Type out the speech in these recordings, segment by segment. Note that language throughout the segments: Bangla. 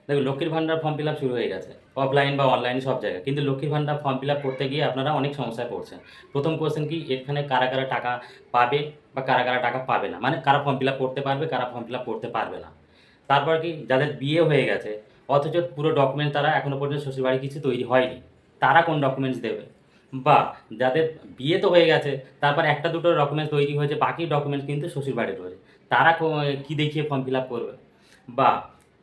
দেখুন, লক্ষ্মীর ভাণ্ডার ফর্ম ফিল আপ শুরু হয়ে গেছে অফলাইন বা অনলাইনে সব জায়গায়। কিন্তু লক্ষ্মীর ভাণ্ডার ফর্ম ফিল আপ করতে গিয়ে আপনারা অনেক সমস্যায় পড়ছেন। প্রথম কোয়েশ্চেন কি, এখানে কারা কারা টাকা পাবে বা কারা কারা টাকা পাবে না, মানে কারা ফর্ম ফিল আপ করতে পারবে, কারা ফর্ম ফিল আপ করতে পারবে না। তারপর কি, যাদের বিয়ে হয়ে গেছে অথচ পুরো ডকুমেন্ট তারা এখনও পর্যন্ত শ্বশুরবাড়ি কিছু তৈরি হয়নি, তারা কোন ডকুমেন্টস দেবে? বা যাদের বিয়ে তো হয়ে গেছে, তারপর একটা দুটো ডকুমেন্টস তৈরি হয়েছে, বাকি ডকুমেন্টস কিন্তু শ্বশুরবাড়ির রয়েছে, তারা কী দেখিয়ে ফর্ম ফিল আপ করবে? বা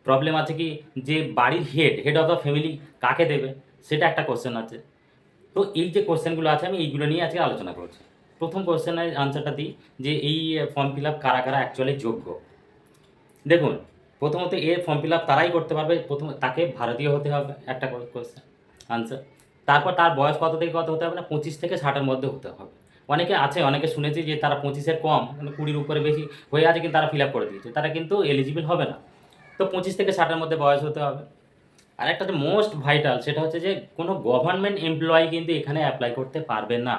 প্রবলেম আছে কি, যে বাড়ির হেড অফ দ্য ফ্যামিলি কাকে দেবে, সেটা একটা কোশ্চেন আছে। তো এই যে কোশ্চেনগুলো আছে, আমি এইগুলো নিয়ে আজকে আলোচনা করছি। প্রথম কোশ্চেনের আনসারটা দিই, যে এই ফর্ম ফিল আপ কারা কারা অ্যাকচুয়ালি যোগ্য। দেখুন, প্রথমত ফর্ম ফিল আপ তারাই করতে পারবে, প্রথম তাকে ভারতীয় হতে হবে, একটা কোশ্চেন আনসার। তারপর তার বয়স কত থেকে কত হতে হবে না, 25 থেকে 60-এর মধ্যে হতে হবে। অনেকে আছে, অনেকে শুনেছি যে তারা 25-এর কম, মানে 20-র উপরে বেশি হয়ে আছে, কিন্তু তারা ফিল আপ করে দিয়েছে, তারা কিন্তু এলিজিবল হবে না। তো 25 থেকে 60-এর মধ্যে বয়স হতে হবে। আর একটা যে মোস্ট ভাইটাল, সেটা হচ্ছে যে কোনো গভর্নমেন্ট এমপ্লয়ি কিন্তু এখানে অ্যাপ্লাই করতে পারবে না।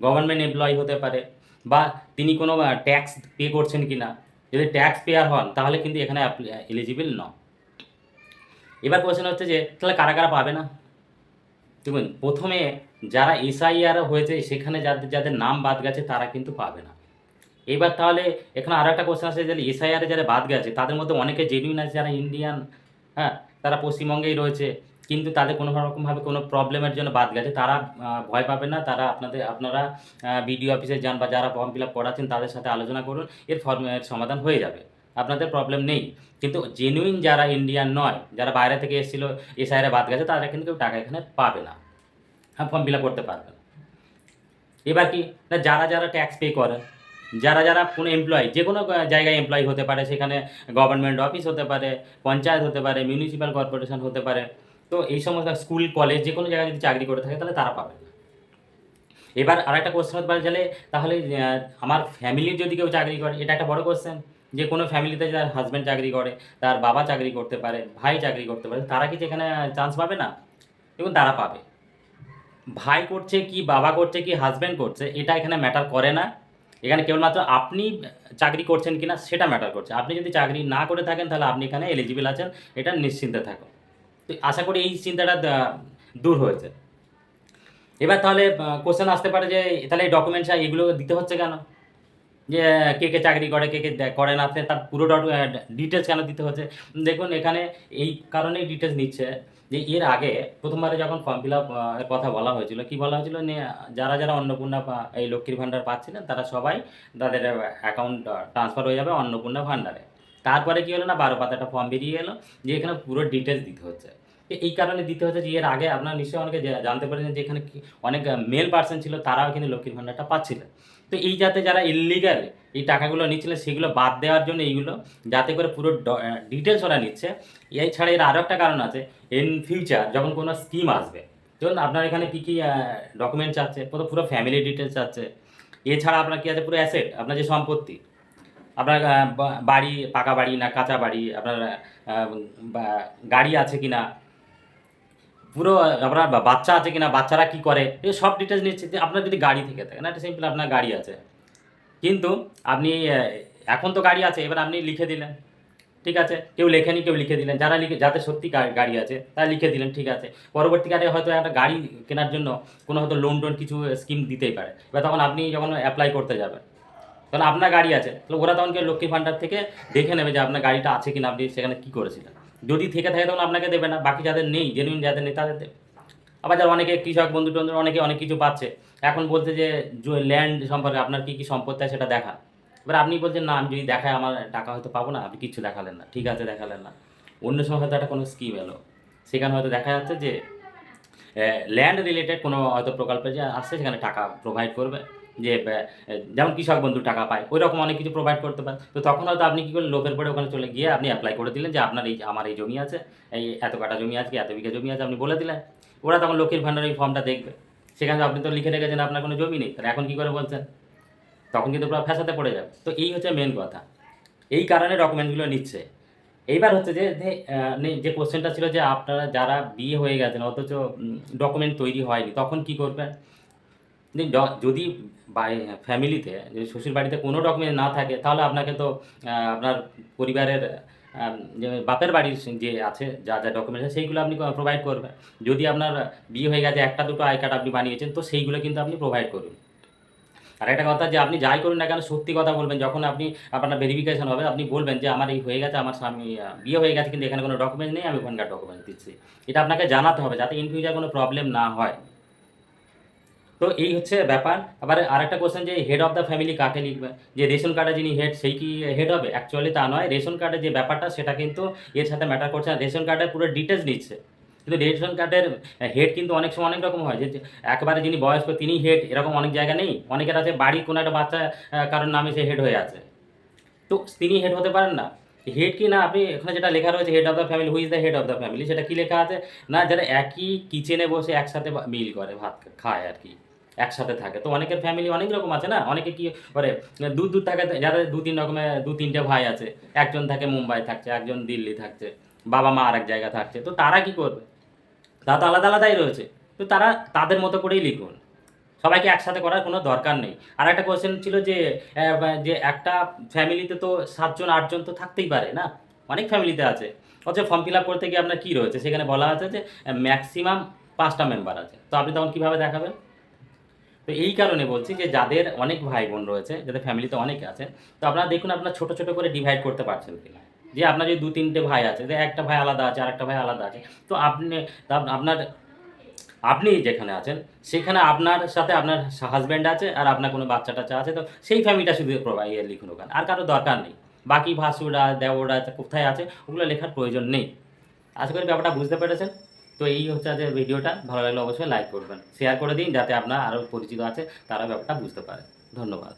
গভর্নমেন্ট এমপ্লয়ি হতে পারে, বা তিনি কোনো ট্যাক্স পে করছেন কি না, যদি ট্যাক্স পেয়ার হন তাহলে কিন্তু এখানে এলিজিবল নয়। এবার কোয়েশ্চেন হচ্ছে যে তাহলে কারা কারা পাবে না। দেখুন, প্রথমে যারা এসআইআর হয়েছে সেখানে যাদের যাদের নাম বাদ গেছে তারা কিন্তু পাবে না। এবার তাহলে এখানে আরও একটা কোশ্চেন আছে, যে এসআইআরে যারা বাদ গেছে তাদের মধ্যে অনেকে জেনুইন আছে, যারা ইন্ডিয়ান, হ্যাঁ, তারা পশ্চিমবঙ্গেই রয়েছে, কিন্তু তাদের কোনো রকমভাবে কোনো প্রবলেমের জন্য বাদ গেছে, তারা ভয় পাবেন না, তারা আপনারা বিডিও অফিসে যান বা যারা ফর্ম ফিল আপ করাচ্ছেন তাদের সাথে আলোচনা করুন, এর সমাধান হয়ে যাবে, আপনাদের প্রবলেম নেই। কিন্তু জেনুইন যারা ইন্ডিয়ান নয়, যারা বাইরে থেকে এসেছিলো, এসআইআরে বাদ গেছে, তারা কিন্তু কেউ টাকা এখানে পাবে না, হ্যাঁ, ফর্ম ফিল আপ করতে পারবে না। এবার কি না, যারা যারা ট্যাক্স পে করে, যারা যারা কোনো এমপ্লয়ি, যে কোনো জায়গায় এমপ্লয়ি হতে পারে, সেখানে গভর্নমেন্ট অফিস হতে পারে, পঞ্চায়েত হতে পারে, মিউনিসিপ্যাল কর্পোরেশন হতে পারে, তো এই সমস্ত স্কুল কলেজ যে কোনো জায়গায় যদি চাকরি করে থাকে তাহলে তারা পাবে না। এবার আর একটা কোশ্চেন হতে পারে, তাহলে আমার ফ্যামিলির যদি কেউ চাকরি করে, এটা একটা বড় কোশ্চেন, যে কোনো ফ্যামিলিতে যার হাজব্যান্ড চাকরি করে, তার বাবা চাকরি করতে পারে, ভাই চাকরি করতে পারে, তারা কি এখানে চান্স পাবে না? এবং তারা পাবে। ভাই করছে কি, বাবা করছে কি, হাজব্যান্ড করছে, এটা এখানে ম্যাটার করে না। এখানে কেবলমাত্র আপনি চাকরি করছেন কিনা সেটা ম্যাটার করছে। আপনি যদি চাকরি না করে থাকেন তাহলে আপনি এখানে এলিজিবল আছেন, এটা নিশ্চিন্তে থাকুন। তো আশা করি এই চিন্তাটা দূর হয়েছে। এবার তাহলে কোশ্চেন আসতে পারে যে তাহলে এই ডকুমেন্টস এগুলো দিতে হচ্ছে কেন, যে কে কে চাকরি করে, কে কে করে না, তার পুরো ডিটেলস কেন দিতে হচ্ছে? দেখুন, এখানে এই কারণেই ডিটেলস নিচ্ছে, যে এর আগে প্রথমবারে যখন ফর্ম ফিল আপ এর কথা বলা হয়েছিল, কি বলা হয়েছিল, যারা যারা অন্নপূর্ণা এই লক্ষ্মীর ভাণ্ডার পাচ্ছিলেন তারা সবাই, তাদের অ্যাকাউন্ট ট্রান্সফার হয়ে যাবে অন্নপূর্ণা ভাণ্ডারে। তারপরে কি হলো না, 12 পাতা একটা ফর্ম বেরিয়ে এলো, যে এখানে পুরো ডিটেলস দিতে হচ্ছে। তো এই কারণে দিতে হচ্ছে, যে এর আগে আপনারা নিশ্চয়ই অনেকে জানতে পারেন যে এখানে অনেক মেল পার্সন ছিল, তারাও কিন্তু লক্ষ্মীর ভাণ্ডারটা পাচ্ছিলেন। তো এই যাতে যারা ইললিগাল এই টাকাগুলো নিচ্ছিলেন সেগুলো বাদ দেওয়ার জন্য এইগুলো, যাতে করে পুরো ডিটেলস ওরা নিচ্ছে। এছাড়া এর আরও একটা কারণ আছে, ইন ফিউচার যখন কোনো স্কিম আসবে, ধরুন আপনার এখানে কী কী ডকুমেন্ট চাচ্ছে, পুরো ফ্যামিলি ডিটেলস চাচ্ছে। এছাড়া আপনার কী আছে, পুরো অ্যাসেট, আপনার যে সম্পত্তি, আপনার বাড়ি, পাকা বাড়ি না কাঁচা বাড়ি, আপনার গাড়ি আছে কি না, পুরো আপনার বাচ্চা আছে কি না, বাচ্চারা কী করে, এই সব ডিটেলস নিচ্ছে। যে আপনার যদি গাড়ি থেকে থাকে না, এটা সিম্পল, আপনার গাড়ি আছে, কিন্তু আপনি এখন তো গাড়ি আছে, এবার আপনি লিখে দিলেন, ঠিক আছে, কেউ লেখেনি, কেউ লিখে দিলেন, যারা যাদের সত্যি গাড়ি আছে তারা লিখে দিলেন, ঠিক আছে। পরবর্তীকালে হয়তো একটা গাড়ি কেনার জন্য কোনো হয়তো লোন টোন কিছু স্কিম দিতেই পারে, এবার তখন আপনি যখন অ্যাপ্লাই করতে যাবেন, তখন আপনার গাড়ি আছে, তাহলে ওরা তখন লক্ষ্মীর ভাণ্ডার থেকে দেখে নেবে যে আপনার গাড়িটা আছে কিনা, আপনি সেখানে কী করেছিলেন। যদি থেকে থাকে তখন আপনাকে দেবে না, বাকি যাদের নেই, জেনুইন যাদের নেই তাদের দেবে। আবার যারা অনেকে কৃষক বন্ধু টন্ধু অনেকে অনেক কিছু পাচ্ছে, এখন বলছে যে ল্যান্ড সম্পর্কে আপনার কী কী সম্পত্তি আছে সেটা দেখান। এবার আপনি বলছেন না, আমি যদি দেখাই আমার টাকা হয়তো পাবো না, আপনি কিচ্ছু দেখালেন না, ঠিক আছে দেখালেন না। অন্য সময় হয়তো একটা কোনো স্কিম এলো, সেখানে হয়তো দেখা যাচ্ছে যে ল্যান্ড রিলেটেড কোনো হয়তো প্রকল্পে যে আসছে, সেখানে টাকা প্রোভাইড করবে, যে যেমন কৃষক বন্ধু টাকা পায়, ওই রকম অনেক কিছু প্রোভাইড করতে পারে। তো তখন হয়তো আপনি কী করলেন, লোভের পরে ওখানে চলে গিয়ে আপনি অ্যাপ্লাই করে দিলেন যে আপনার আমার এই জমি আছে, এই এত কাটা জমি আছে, এত বিঘা জমি আছে, আপনি বলে দিলেন। ওরা তখন লক্ষ্মীর ভাণ্ডার এই ফর্মটা দেখবে, সেখানে আপনি তো লিখে রেখেছেন আপনার কোনো জমি নেই, তাহলে এখন কী করে বলছেন, তখন কিন্তু পুরো ফ্যাসাতে পড়ে যাবে। তো এই হচ্ছে মেন কথা, এই কারণে ডকুমেন্টগুলো নিচ্ছে। এইবার হচ্ছে যে যে কোশ্চেনটা ছিল, যে আপনারা যারা বিয়ে হয়ে গেছেন অথচ ডকুমেন্ট তৈরি হয়নি, তখন কি করবেন? যদি ফ্যামিলিতে, যদি শ্বশুর বাড়িতে কোনো ডকুমেন্ট না থাকে, তাহলে আপনাকে তো আপনার পরিবারের যে বাপের বাড়ির যে আছে যা ডকুমেন্টস আছে সেইগুলো আপনি প্রোভাইড করবেন। যদি আপনার বিয়ে হয়ে গেছে ১ টা ২ টো আই কার্ড আপনি বানিয়েছেন, তো সেইগুলো কিন্তু আপনি প্রোভাইড করুন। আরেকটা কথা যে আপনি যাই করুন না কেন সত্যি কথা বলবেন। যখন আপনার ভেরিফিকেশন হবে আপনি বলবেন যে আমার এই হয়ে গেছে, আমার স্বামী বিয়ে হয়ে গেছে কিন্তু এখানে কোনো ডকুমেন্ট নেই, আমি ওখানকার ডকুমেন্ট দিচ্ছি। এটা আপনাকে জানাতে হবে যাতে ইন ফিউচার কোনো প্রবলেম না হয়। তো এই হচ্ছে ব্যাপার। আবার আরেকটা কোয়েশ্চেন যে হেড অফ দ্য ফ্যামিলি কাকে লিখবে? যে রেশন কার্ডে যিনি হেড সেই কি হেড হবে? অ্যাকচুয়ালি তা নয়। রেশন কার্ডের যে ব্যাপারটা সেটা কিন্তু এর সাথে ম্যাটার করছে না। রেশন কার্ডের পুরো ডিটেইলস নিচ্ছে। কিন্তু রেশন কার্ডের হেড কিন্তু অনেক সময় অনেক রকম হয়। যে একেবারে যিনি বয়স্ক তিনিই হেড এরকম অনেক জায়গা নেই। অনেকের আছে বাড়ির কোনো একটা বাচ্চা কারোর নামে সে হেড হয়ে আছে। তো তিনি হেড হতে পারেন না। হেড কি না আপনি এখানে যেটা লেখা রয়েছে head of the family, who is the head of the family সেটা কি লেখা আছে? না যারা একই কিচেনে বসে একসাথে মিল করে ভাত খায় আরকি। একসাথে থাকে। তো অনেকের ফ্যামিলি অনেক রকম আছে না? অনেকে কি করে দূর, দূর থাকে যাদের ২-৩ রকমের ২-৩ টে ভাই আছে। একজন থাকে মুম্বাই থাকছে, একজন দিল্লি থাকছে, বাবা-মা আরেক জায়গায় থাকছে। তো তারা কি করবে? তারা তো আলাদা, আলাদাই রয়েছে। তো তারা তাদের মতো করেই লিখুন। সবাইকে একসাথে করার কোনো দরকার নেই। আরেকটা কোয়েশ্চেন ছিল যে যে একটা ফ্যামিলিতে তো ৭ জন ৮ জন তো থাকতেই পারে, না? অনেক ফ্যামিলিতে আছে। অথচ ফর্ম ফিল আপ করতে গিয়ে আপনার কি রয়েছে? সেখানে বলা আছে যে ম্যাক্সিমাম ৫ টা মেম্বার আছে। তো আপনি তখন কিভাবে দেখাবেন? তো এই কারণে বলছি যে যাদের অনেক ভাই-বোন রয়েছে, যাদের ফ্যামিলিতে অনেকে আছে, তো আপনারা দেখুন আপনারা ছোট, ছোট করে ডিভাইড করতে পারছেন কিনা। যে আপনার যদি ২-৩ টে ভাই আছে, যে একটা ভাই আলাদা আছে, আরেকটা ভাই আলাদা আছে। তো আপনার আপনি যেখানে আছেন, সেখানে আপনার সাথে আপনার হাসব্যান্ড আছে আর আপনার কোনো বাচ্চা-টাচ্চা আছে। তো সেই ফ্যামিলিটা শুধু লিখুন ওখানে। আর কারো দরকার নেই। বাকি ভাসুররা, দেওররা কোথায় আছে ওগুলো লেখার প্রয়োজন নেই। আশা করি ব্যাপারটা বুঝতে পেরেছেন। তো এই হচ্ছে আজকের ভিডিওটা। ভালো লাগলে অবশ্যই লাইক করবেন। শেয়ার করে দিন যাতে আপনার আরও পরিচিত আছে তারা ব্যাপারটা বুঝতে পারে। ধন্যবাদ।